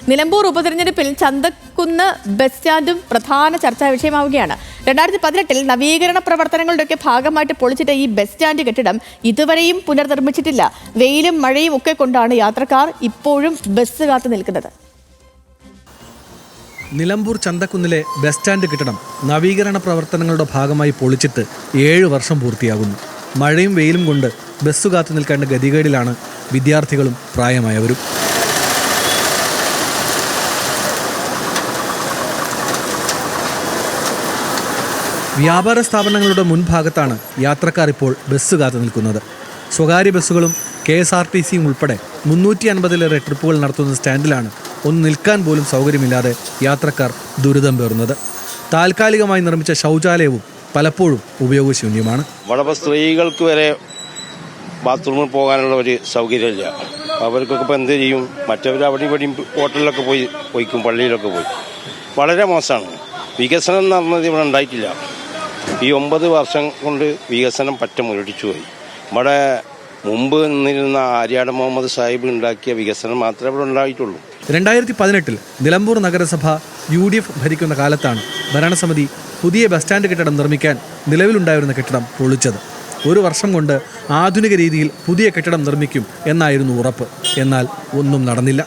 നിലമ്പൂർ ഉപതെരഞ്ഞെടുപ്പിൽ ചന്തക്കുന്ന് ബസ് സ്റ്റാൻഡും പ്രധാന ചർച്ചാ വിഷയമാവുകയാണ്. 2018 നവീകരണ പ്രവർത്തനങ്ങളുടെയൊക്കെ ഭാഗമായിട്ട് പൊളിച്ചിട്ട ഈ ബസ് സ്റ്റാൻഡ് കെട്ടിടം ഇതുവരെയും പുനർനിർമ്മിച്ചിട്ടില്ല. വെയിലും മഴയും ഒക്കെ കൊണ്ടാണ് യാത്രക്കാർ ഇപ്പോഴും ബസ് കാത്തു നിൽക്കുന്നത്. നിലമ്പൂർ ചന്തക്കുന്നിലെ ബസ് സ്റ്റാൻഡ് കെട്ടിടം നവീകരണ പ്രവർത്തനങ്ങളുടെ ഭാഗമായി പൊളിച്ചിട്ട് 7 വർഷം പൂർത്തിയാകുന്നു. മഴയും വെയിലും കൊണ്ട് ബസ് കാത്തു നിൽക്കേണ്ട ഗതികേടിലാണ് വിദ്യാർത്ഥികളും പ്രായമായവരും. വ്യാപാര സ്ഥാപനങ്ങളുടെ മുൻഭാഗത്താണ് യാത്രക്കാർ ഇപ്പോൾ ബസ് കാത്തു നിൽക്കുന്നത്. സ്വകാര്യ ബസ്സുകളും KSRTCയും ഉൾപ്പെടെ 350-ലേറെ ട്രിപ്പുകൾ നടത്തുന്ന സ്റ്റാൻഡിലാണ് ഒന്ന് നിൽക്കാൻ പോലും സൗകര്യമില്ലാതെ യാത്രക്കാർ ദുരിതം പേറുന്നത്. താൽക്കാലികമായി നിർമ്മിച്ച ശൗചാലയവും പലപ്പോഴും ഉപയോഗശൂന്യമാണ്. വളരെ സ്ത്രീകൾക്ക് വരെ ബാത്റൂമിൽ പോകാനുള്ള ഒരു സൗകര്യമില്ല. അവർക്കൊക്കെ ഇപ്പോൾ എന്ത് ചെയ്യും? മറ്റവർ അവിടെ ഇവിടെയും ഹോട്ടലിലൊക്കെ പോയിക്കും, പള്ളിയിലൊക്കെ പോയി. വളരെ മോശമാണ്. വികസനം എന്ന് പറഞ്ഞത് ഇവിടെ ഉണ്ടായിട്ടില്ല. ഈ 9 വർഷം കൊണ്ട് വികസനം പറ്റ മുരടിച്ചു പോയി. ഇവിടെ മുമ്പ് നിന്നിരുന്ന ആര്യാട് മുഹമ്മദ് സാഹിബ് ഉണ്ടാക്കിയ വികസനം മാത്രമേ ഇവിടെ ഉണ്ടായിട്ടുള്ളൂ. 2018 നിലമ്പൂർ നഗരസഭ UDF ഭരിക്കുന്ന കാലത്താണ് ഭരണസമിതി പുതിയ ബസ് സ്റ്റാൻഡ് കെട്ടിടം നിർമ്മിക്കാൻ നിലവിലുണ്ടായിരുന്ന കെട്ടിടം പൊളിച്ചത്. 1 വർഷം കൊണ്ട് ആധുനിക രീതിയിൽ പുതിയ കെട്ടിടം നിർമ്മിക്കും എന്നായിരുന്നു ഉറപ്പ്. എന്നാൽ ഒന്നും നടന്നില്ല.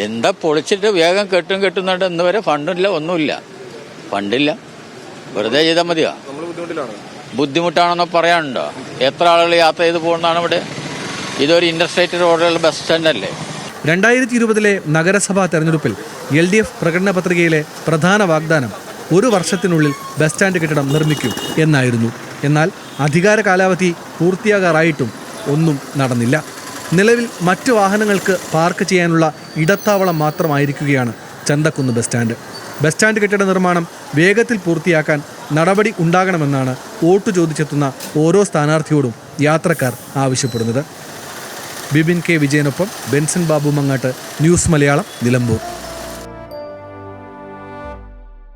എന്താ പൊളിച്ചിട്ട് വേഗം കെട്ടുന്നുണ്ട്. ഇന്ന് വരെ ഫണ്ടില്ല, ഒന്നുമില്ല. ഫണ്ടില്ല, വെറുതെ ചെയ്താൽ മതിയോ? ബുദ്ധിമുട്ടാണെന്നോ പറയാനുണ്ടോ? എത്ര ആളുകൾ യാത്ര ചെയ്ത് പോകുന്നതാണ് ഇവിടെ? ഇതൊരു ഇന്റർസ്റ്റേറ്റ് റോഡിലുള്ള ബസ് സ്റ്റാൻഡ് അല്ലേ? 2020 നഗരസഭാ തെരഞ്ഞെടുപ്പിൽ LDF പ്രകടന പത്രികയിലെ പ്രധാന വാഗ്ദാനം 1 വർഷത്തിനുള്ളിൽ ബസ് സ്റ്റാൻഡ് കെട്ടിടം നിർമ്മിക്കും എന്നായിരുന്നു. എന്നാൽ അധികാര കാലാവധി പൂർത്തിയാകാറായിട്ടും ഒന്നും നടന്നില്ല. നിലവിൽ മറ്റു വാഹനങ്ങൾക്ക് പാർക്ക് ചെയ്യാനുള്ള ഇടത്താവളം മാത്രമായിരിക്കുകയാണ് Chanthakkunnu bus stand. Bus stand കെട്ടിട നിർമ്മാണം വേഗത്തിൽ പൂർത്തിയാക്കാൻ നടപടി ഉണ്ടാകണമെന്നാണ് വോട്ട് ചോദിച്ചെത്തുന്ന ഓരോ സ്ഥാനാർത്ഥിയോടും യാത്രക്കാർ ആവശ്യപ്പെടുന്നത്. ബിബിൻ K. വിജയനൊപ്പം ബെൻസൺ ബാബു മങ്ങാട്ട്, ന്യൂസ് മലയാളം, നിലമ്പൂർ.